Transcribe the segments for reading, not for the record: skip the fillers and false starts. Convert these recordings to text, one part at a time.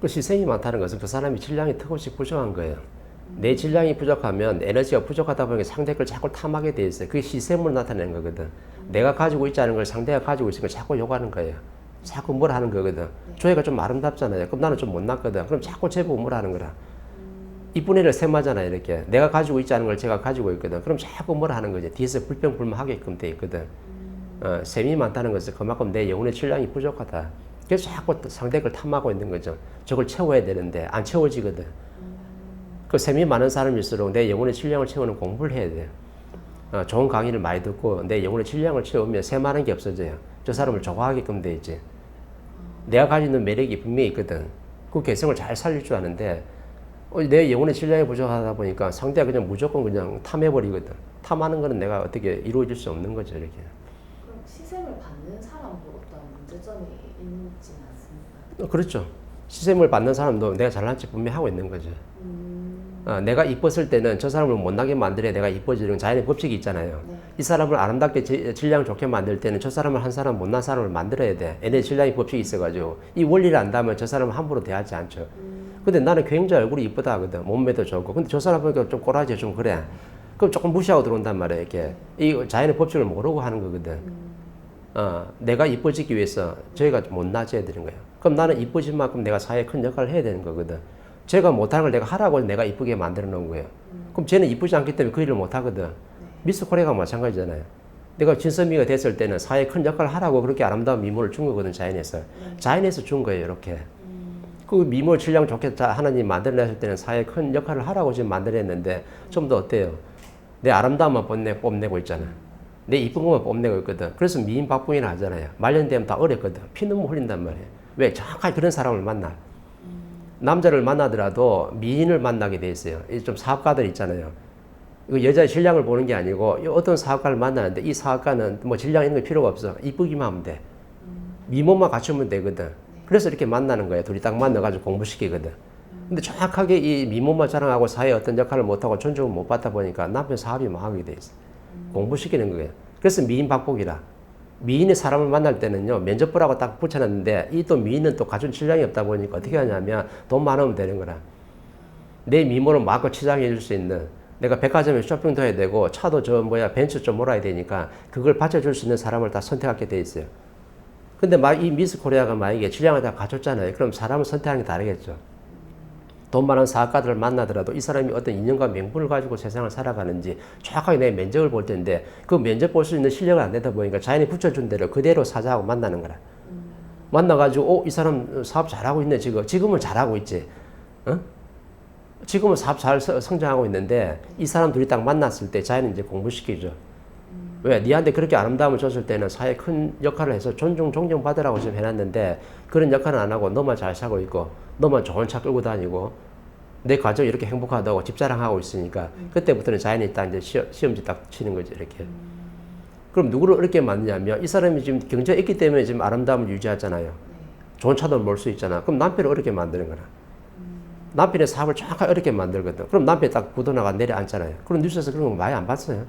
그 시샘이 많다는 것은 그 사람이 질량이 턱없이 부족한 거예요. 내 질량이 부족하면 에너지가 부족하다 보니까 상대 걸 자꾸 탐하게 돼 있어요. 그게 시샘으로 나타내는 거거든. 내가 가지고 있지 않은 걸 상대가 가지고 있으니까 자꾸 요구하는 거예요. 자꾸 뭘 하는 거거든. 조회가 좀 아름답잖아요. 그럼 나는 좀 못났거든. 그럼 자꾸 제보고 뭘 하는 거라. 이쁜 애를 셈하잖아요. 이렇게 내가 가지고 있지 않은 걸 제가 가지고 있거든. 그럼 자꾸 뭘 하는 거지. 뒤에서 불평불만하게끔 돼 있거든. 셈이 많다는 것은 그만큼 내 영혼의 질량이 부족하다. 그래서 자꾸 상대 걸 탐하고 있는 거죠. 저걸 채워야 되는데 안 채워지거든. 그 셈이 많은 사람일수록 내 영혼의 질량을 채우는 공부를 해야 돼요. 좋은 강의를 많이 듣고 내 영혼의 질량을 채우면 셈 많은 게 없어져요. 저 사람을 좋아하게끔 돼 있지. 내가 가지고 있는 매력이 분명히 있거든. 그 개성을 잘 살릴 줄 아는데 내 영혼의 질량이 부족하다 보니까 상대가 그냥 무조건 그냥 탐해버리거든. 탐하는 거는 내가 어떻게 이루어질 수 없는 거죠. 이렇게. 그럼 시샘을 받는 사람도 어떤 문제점이 있지 않습니까? 그렇죠. 시샘을 받는 사람도 내가 잘난 척 분명히 하고 있는 거죠. 내가 이뻤을 때는 저 사람을 못나게 만들어야 내가 이뻐지는 자연의 법칙이 있잖아요. 네. 이 사람을 아름답게 질량 좋게 만들 때는 저 사람을 한 사람 못난 사람을 만들어야 돼. 얘네 질량의 법칙이 있어가지고 이 원리를 안다면 저 사람을 함부로 대하지 않죠. 근데 나는 굉장히 얼굴이 이쁘다 하거든. 몸매도 좋고. 근데 저 사람 보니까 좀 꼬라지 좀 그래. 그럼 조금 무시하고 들어온단 말이야. 이렇게 이 자연의 법칙을 모르고 하는 거거든. 내가 이뻐지기 위해서 저희가 못나져야 되는 거예요. 그럼 나는 이뻐진 만큼 내가 사회에 큰 역할을 해야 되는 거거든. 제가 못하는 걸 내가 하라고 내가 이쁘게 만들어 놓은 거예요. 그럼 쟤는 이쁘지 않기 때문에 그 일을 못하거든. 미스 코리아가 마찬가지잖아요. 내가 진선미가 됐을 때는 사회에 큰 역할을 하라고 그렇게 아름다운 미모를 준 거거든, 자연에서. 자연에서 준 거예요, 이렇게. 그 미모 질량 좋게 하나님 만들어냈을 때는 사회에 큰 역할을 하라고 지금 만들어냈는데 좀 더 어때요? 내 아름다움만 뽐내고 있잖아. 내 이쁜 것만 뽐내고 있거든. 그래서 미인 박붕이라 하잖아요. 말년되면 다 어렵거든. 피눈물 흘린단 말이에요. 왜? 정확하게 그런 사람을 만나. 남자를 만나더라도 미인을 만나게 돼 있어요. 좀 사업가들 있잖아요. 이거 여자의 질량을 보는 게 아니고 어떤 사업가를 만나는데 이 사업가는 뭐 질량 있는 거 필요가 없어. 이쁘기만 하면 돼. 미모만 갖추면 되거든. 그래서 이렇게 만나는 거예요. 둘이 딱 만나가지고 공부시키거든. 근데 정확하게 이 미모만 자랑하고 사회에 어떤 역할을 못하고 존중을 못 받다 보니까 남편 사업이 망하게 돼 있어. 공부시키는 거예요. 그래서 미인 박복이라. 미인이 사람을 만날 때는요, 면접 보라고 딱 붙여놨는데, 이 또 미인은 또 갖춘 질량이 없다 보니까 어떻게 하냐면, 돈 많으면 되는 거라. 내 미모를 마음껏 치장해 줄 수 있는, 내가 백화점에 쇼핑도 해야 되고, 차도 벤츠 좀 몰아야 되니까, 그걸 받쳐줄 수 있는 사람을 다 선택하게 돼 있어요. 근데 이 미스 코리아가 만약에 질량을 다 갖췄잖아요. 그럼 사람을 선택하는 게 다르겠죠. 돈 많은 사업가들을 만나더라도 이 사람이 어떤 인연과 명분을 가지고 세상을 살아가는지 정확하게 내 면접을 볼 텐데 그 면접 볼 수 있는 실력을 안 되다 보니까 자연이 붙여준 대로 그대로 사자하고 만나는 거라. 만나가지고 이 사람 사업 잘하고 있네 지금. 지금은 잘하고 있지. 어? 지금은 사업 잘 성장하고 있는데 이 사람 둘이 딱 만났을 때 자연이 이제 공부시키죠. 왜? 니한테 그렇게 아름다움을 줬을 때는 사회에 큰 역할을 해서 존경받으라고 지금 해놨는데 그런 역할은 안 하고 너만 잘 살고 있고 너만 좋은 차 끌고 다니고 내 가정이 이렇게 행복하다고 집 자랑하고 있으니까 그때부터는 자연이 딱 이제 시험지 딱 치는 거죠, 이렇게. 그럼 누구를 어렵게 만드냐면 이 사람이 지금 경제가 있기 때문에 지금 아름다움을 유지하잖아요. 좋은 차도 몰 수 있잖아. 그럼 남편을 어렵게 만드는 거라. 남편의 사업을 정확하게 어렵게 만들거든. 그럼 남편이 딱 부도나가 내려앉잖아요. 그럼 뉴스에서 그런 거 많이 안 봤어요.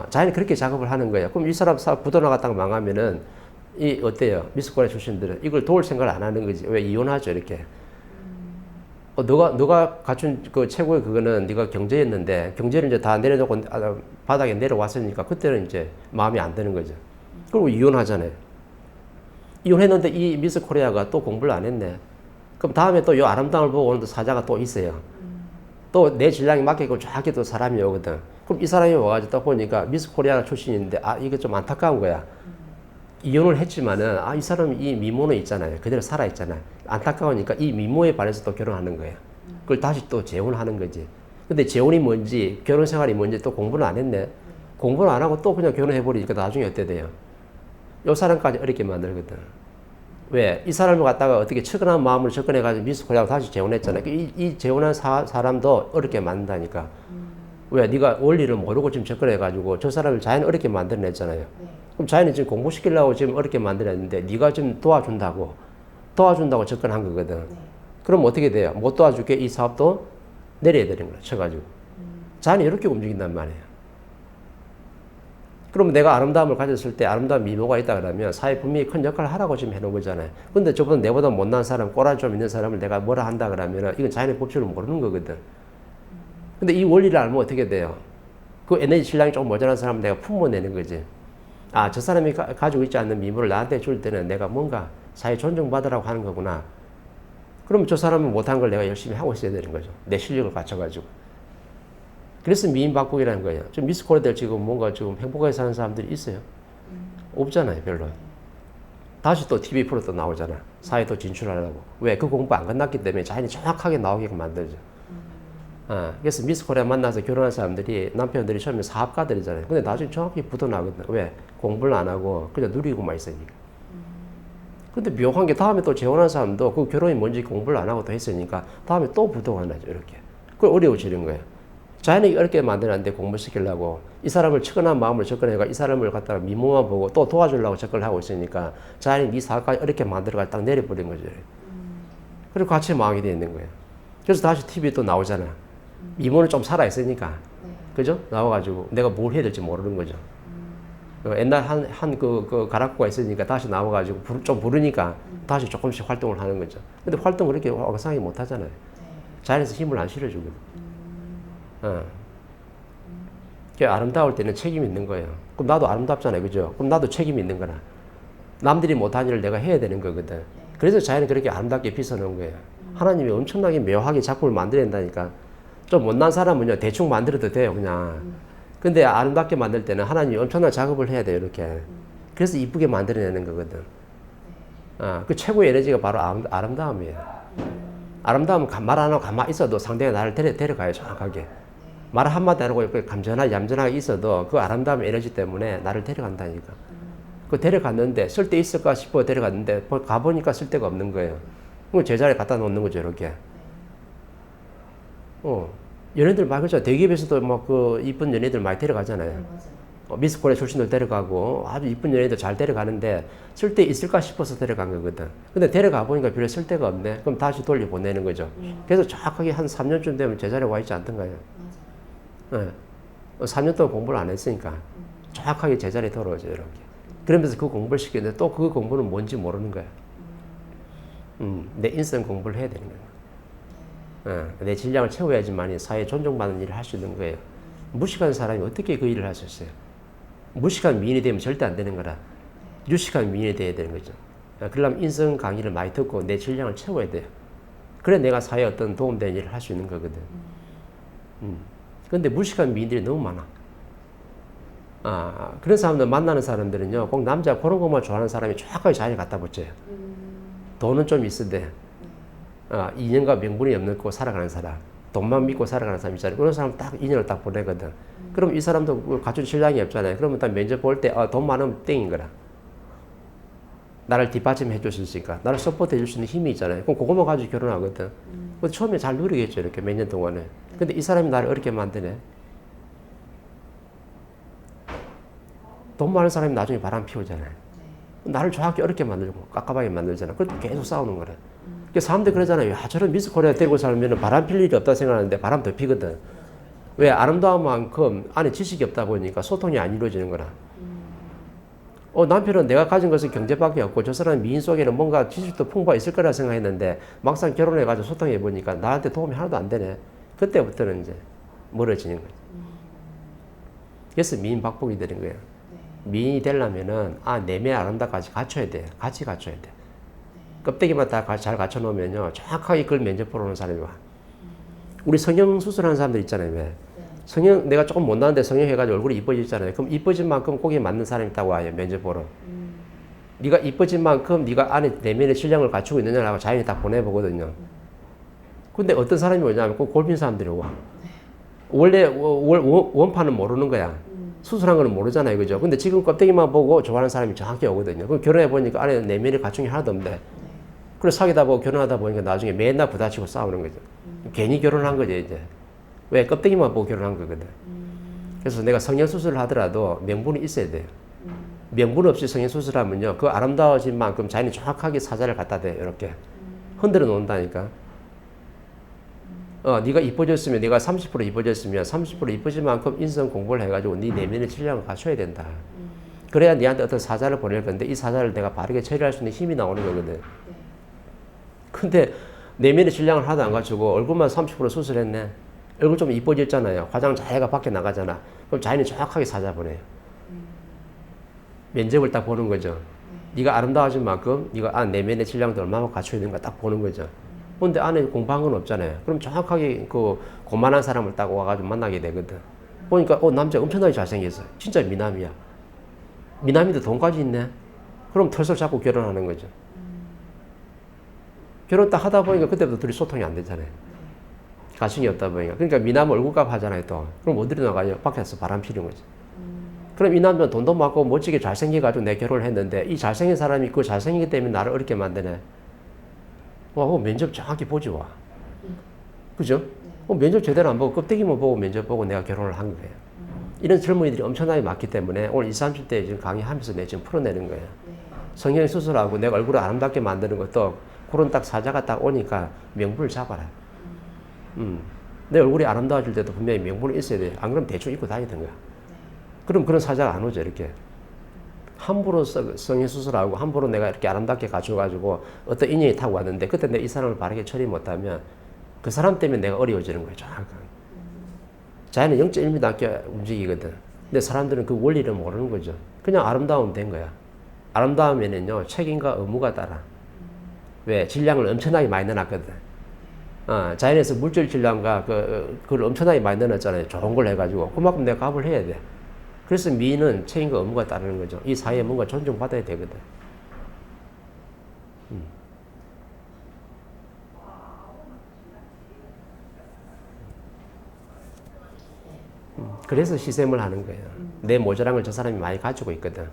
자연이 그렇게 작업을 하는 거예요. 그럼 이 사람 사업 부도나가 딱 망하면은 어때요? 미스코리아 출신들은 이걸 도울 생각을 안 하는 거지. 왜? 이혼하죠, 이렇게. 너가 갖춘 그 최고의 그거는 네가 경제였는데 경제를 이제 다 내려놓고 바닥에 내려왔으니까 그때는 이제 마음에 안 드는 거죠. 그리고 이혼하잖아요. 이혼했는데 이 미스 코리아가 또 공부를 안 했네. 그럼 다음에 또 이 아름다움을 보고 오는 사자가 또 있어요. 또 내 질량이 맞게끔 정확히 또 사람이 오거든. 그럼 이 사람이 와가지고 딱 보니까 미스 코리아 출신인데 이게 좀 안타까운 거야. 이혼을 했지만은 이 사람이 이 미모는 있잖아요. 그대로 살아 있잖아요. 안타까우니까 이 미모에 반해서 또 결혼하는 거예요. 그걸 다시 또 재혼하는 거지. 근데 재혼이 뭔지 결혼 생활이 뭔지 또 공부는 안 했네. 공부를 안 하고 또 그냥 결혼해 버리니까 나중에 어때 돼요? 요 사람까지 어렵게 만들거든. 왜? 이 사람을 갖다가 어떻게 측은한 마음으로 접근해가지고 미스 코리아하고 다시 재혼했잖아요. 이 재혼한 사람도 어렵게 만든다니까. 왜? 네가 원리를 모르고 지금 접근해가지고 저 사람을 자연 어렵게 만들어냈잖아요. 그럼 자연이 지금 공부시키려고 지금 어렵게 만들었는데 네가 지금 도와준다고 접근한 거거든. 그럼 어떻게 돼요? 못 도와줄게 이 사업도 내려야 되는 거야. 쳐가지고. 자연이 이렇게 움직인단 말이에요. 그러면 내가 아름다움을 가졌을 때 아름다운 미모가 있다 그러면 사회 분명히 큰 역할을 하라고 지금 해놓은 거잖아요. 근데 저보다 내보다 못난 사람, 꼬라 좀 있는 사람을 내가 뭐라 한다 그러면 이건 자연의 법칙을 모르는 거거든. 근데 이 원리를 알면 어떻게 돼요? 그 에너지 질량이 조금 모자란 사람을 내가 품어내는 거지. 아, 저 사람이 가지고 있지 않는 미모를 나한테 줄 때는 내가 뭔가 사회 존중받으라고 하는 거구나. 그러면 저 사람은 못한 걸 내가 열심히 하고 있어야 되는 거죠. 내 실력을 갖춰가지고. 그래서 미인박복이라는 거예요. 좀 미스 코리아들 지금 뭔가 좀 행복하게 사는 사람들이 있어요? 없잖아요, 별로. 다시 또 TV 프로 또 나오잖아. 사회 또 진출하려고. 왜? 그 공부 안 끝났기 때문에 자연이 정확하게 나오게끔 만들죠. 그래서 미스 코리아 만나서 결혼한 사람들이 남편들이 처음에 사업가들이잖아요. 근데 나중에 정확히 붙어나거든. 왜? 공부를 안 하고 그냥 누리고만 있으니까. 근데 묘한 게 다음에 또 재혼한 사람도 그 결혼이 뭔지 공부를 안 하고 또 했으니까 다음에 또 부도가 나죠, 이렇게. 그걸 어려워지는 거예요. 자연이 어렵게 만들었는데 공부시키려고 이 사람을 측은한 마음으로 접근해가 이 사람을 갖다가 미모만 보고 또 도와주려고 접근을 하고 있으니까 자연이 네 사업까지 어렵게 만들어가 딱 내려버린 거죠. 그리고 같이 망하게 돼 있는 거예요. 그래서 다시 TV에 또 나오잖아. 미모는 좀 살아있으니까. 그죠? 나와가지고 내가 뭘 해야 될지 모르는 거죠. 옛날 그 가락구가 있으니까 다시 나와가지고 좀 부르니까 다시 조금씩 활동을 하는 거죠. 근데 활동 그렇게 왕성하게 못 하잖아요. 자연에서 힘을 안 실어주거든. 아름다울 때는 책임이 있는 거예요. 그럼 나도 아름답잖아요. 그죠? 그럼 나도 책임이 있는 거라. 남들이 못한 일을 내가 해야 되는 거거든. 그래서 자연이 그렇게 아름답게 빚어놓은 거예요. 하나님이 엄청나게 묘하게 작품을 만들어낸다니까. 좀 못난 사람은요, 대충 만들어도 돼요, 그냥. 근데 아름답게 만들 때는 하나님이 엄청난 작업을 해야 돼요, 이렇게. 그래서 이쁘게 만들어내는 거거든. 그 최고의 에너지가 바로 아름다움이에요. 아름다움은 말 안 하고 가만히 있어도 상대가 나를 데려가요, 정확하게. 말 한마디 안 하고 감전하게 얌전하게 있어도 그 아름다움 에너지 때문에 나를 데려간다니까. 그 데려갔는데 쓸 데 있을까 싶어 데려갔는데 가보니까 쓸 데가 없는 거예요. 그럼 제자리에 갖다 놓는 거죠, 이렇게. 연예인들 많이 그렇죠. 대기업에서도 막 그 이쁜 연예인들 많이 데려가잖아요. 미스 코리아 출신들 데려가고 아주 이쁜 연예인들 잘 데려가는데 쓸 데 있을까 싶어서 데려간 거거든. 근데 데려가 보니까 별로 쓸 데가 없네. 그럼 다시 돌려보내는 거죠. 그래서 정확하게 한 3년쯤 되면 제자리에 와 있지 않던가요? 네. 3년 동안 공부를 안 했으니까 정확하게 제자리에 돌아오죠, 이렇게. 그러면서 그 공부를 시키는데 또 그 공부는 뭔지 모르는 거야. 내 인생 공부를 해야 되는 거야. 내 질량을 채워야지만 사회에 존중받는 일을 할 수 있는 거예요. 무식한 사람이 어떻게 그 일을 할 수 있어요? 무식한 미인이 되면 절대 안 되는 거라. 유식한 미인이 돼야 되는 거죠. 그러려면 인성 강의를 많이 듣고 내 질량을 채워야 돼요. 그래 내가 사회에 어떤 도움되는 일을 할 수 있는 거거든. 근데 무식한 미인들이 너무 많아. 그런 사람들 만나는 사람들은요, 꼭 남자 그런 것만 좋아하는 사람이 정확하게 자리를 갖다 붙여요. 돈은 좀 있어대. 인연과 명분이 없고 살아가는 사람. 돈만 믿고 살아가는 사람 있잖아요. 그런 사람 딱 인연을 딱 보내거든. 그럼 이 사람도 갖춘 신랑이 없잖아요. 그러면 딱 면접 볼 때, 돈 많으면 땡인 거라. 나를 뒷받침해 줄 수 있으니까. 나를 서포트 해줄 수 있는 힘이 있잖아요. 그럼 그것만 가지고 결혼하거든. 근데 처음에 잘 누리겠죠, 이렇게 몇 년 동안에. 근데 이 사람이 나를 어렵게 만드네. 돈 많은 사람이 나중에 바람 피우잖아요. 나를 정확히 어렵게 만들고 깝깝하게 만들잖아. 그래도 계속 싸우는 거래. 그래서 사람들이 그러잖아요. 야, 저런 미스 코리아 데리고 살면 바람 필 일이 없다 생각하는데 바람 더 피거든. 왜? 아름다움만큼 안에 지식이 없다 보니까 소통이 안 이루어지는 거라. 남편은 내가 가진 것은 경제밖에 없고 저 사람 미인 속에는 뭔가 지식도 풍부가 있을 거라 생각했는데 막상 결혼해가지고 소통해 보니까 나한테 도움이 하나도 안 되네. 그때부터는 이제 멀어지는 거죠. 그래서 미인 박복이 되는 거예요. 미인이 되려면은 내면 아름다움까지 갖춰야 돼. 같이 갖춰야 돼. 껍데기만 다 잘 갖춰놓으면요 정확하게 그걸 면접 보러 오는 사람이 와. 우리 성형 수술하는 사람들 있잖아요. 왜? 성형 내가 조금 못나는데 성형해가지고 얼굴이 이뻐지잖아요. 그럼 이뻐진 만큼 거기에 맞는 사람이 있다고 와요. 면접 보러. 네가 이뻐진 만큼 네가 안에 내면의 실력을 갖추고 있느냐라고 자연이 다 보내보거든요. 근데 어떤 사람이 오냐면 꼭 골빈 사람들이 와. 원래 원판은 모르는 거야. 수술한 거는 모르잖아요. 그죠? 근데 지금 껍데기만 보고 좋아하는 사람이 정확히 오거든요. 그럼 결혼해보니까 안에 내면의 갖춘 게 하나도 없네. 그래서 사귀다 보고 결혼하다 보니까 나중에 맨날 부딪히고 싸우는 거죠. 괜히 결혼한 거죠, 이제. 왜? 껍데기만 보고 결혼한 거거든. 그래서 내가 성형수술을 하더라도 명분이 있어야 돼요. 명분 없이 성형수술하면요, 그 아름다워진 만큼 자연이 정확하게 사자를 갖다 대요, 이렇게. 흔들어 놓는다니까. 네가 이뻐졌으면 네가 30% 이뻐졌으면 30% 이뻐질 만큼 인성 공부를 해가지고 네 내면의 질량을 갖춰야 된다. 그래야 네한테 어떤 사자를 보낼 건데 이 사자를 내가 바르게 처리할 수 있는 힘이 나오는 거거든. 네. 근데 내면의 질량을 하나도 안 갖추고 얼굴만 30% 수술했네. 얼굴 좀 이뻐졌잖아요. 화장 잘 해가 밖에 나가잖아. 그럼 자연히 정확하게 사자 보내요. 면접을 딱 보는 거죠. 네가 아름다워진 만큼 네가 내면의 질량도 얼마나 갖춰야 되는가 딱 보는 거죠. 근데 안에 공부한 건 없잖아요. 그럼 정확하게 그 고만한 사람을 딱 와가지고 만나게 되거든. 보니까 남자 엄청나게 잘생겼어. 진짜 미남이야. 미남인데 돈까지 있네. 그럼 털썩 잡고 결혼하는 거죠. 결혼 딱 하다 보니까 그때부터 둘이 소통이 안 되잖아요. 가칭이 없다 보니까. 그러니까 미남 얼굴값 하잖아요 또. 그럼 어디로 나가요? 밖에서 바람 피는 거죠. 그럼 이 남자는 돈도 많고 멋지게 잘생겨가지고 내 결혼을 했는데 이 잘생긴 사람이 그 잘생기기 때문에 나를 어렵게 만드네. 와, 면접 정확히 보지 와. 그죠? 면접 제대로 안 보고 껍데기만 보고 면접 보고 내가 결혼을 한 거예요. 이런 젊은이들이 엄청나게 많기 때문에 오늘 20, 30대 지금 강의하면서 내가 지금 풀어내는 거예요. 성형 수술하고 내가 얼굴을 아름답게 만드는 것도 그런 딱 사자가 딱 오니까 명분을 잡아라. 내 얼굴이 아름다워질 때도 분명히 명분이 있어야 돼. 안 그러면 대충 입고 다니던 거야. 그럼 그런 사자가 안 오죠, 이렇게. 함부로 성형 수술하고 함부로 내가 이렇게 아름답게 갖춰가지고 어떤 인연이 타고 왔는데 그때 내가 이 사람을 바르게 처리 못하면 그 사람 때문에 내가 어려워지는 거예요, 정확하게. 자연은 0.1m 남게 움직이거든. 근데 사람들은 그 원리를 모르는 거죠. 그냥 아름다우면 된 거야. 아름다우면은요, 책임과 의무가 따라. 왜? 질량을 엄청나게 많이 넣어놨거든. 자연에서 물질 질량과 그걸 엄청나게 많이 넣어놨잖아요. 좋은 걸 해가지고. 그만큼 내가 값을 해야 돼. 그래서 미는 책임과 의무가 따르는 거죠. 이 사회에 뭔가 존중받아야 되거든. 그래서 시샘을 하는 거예요. 내 모자란 걸 저 사람이 많이 가지고 있거든.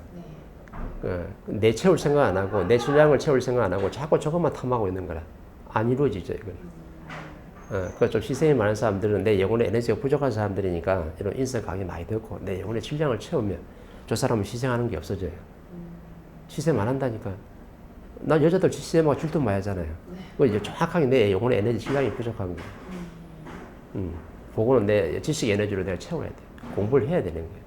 내 채울 생각 안 하고 내 질량을 채울 생각 안 하고 자꾸 저것만 탐하고 있는 거라. 안 이루어지죠, 이건. 그러니까 좀 시샘이 많은 사람들은 내 영혼의 에너지가 부족한 사람들이니까 이런 인성 강의 많이 듣고 내 영혼의 질량을 채우면 저 사람은 희생하는 게 없어져요. 시샘 안 한다니까. 난 여자들 시샘하고 질투 많이 하잖아요. 이제 정확하게 내 영혼의 에너지 질량이 부족한 거예요. 그거는 내 지식 에너지로 내가 채워야 돼. 공부를 해야 되는 거예요.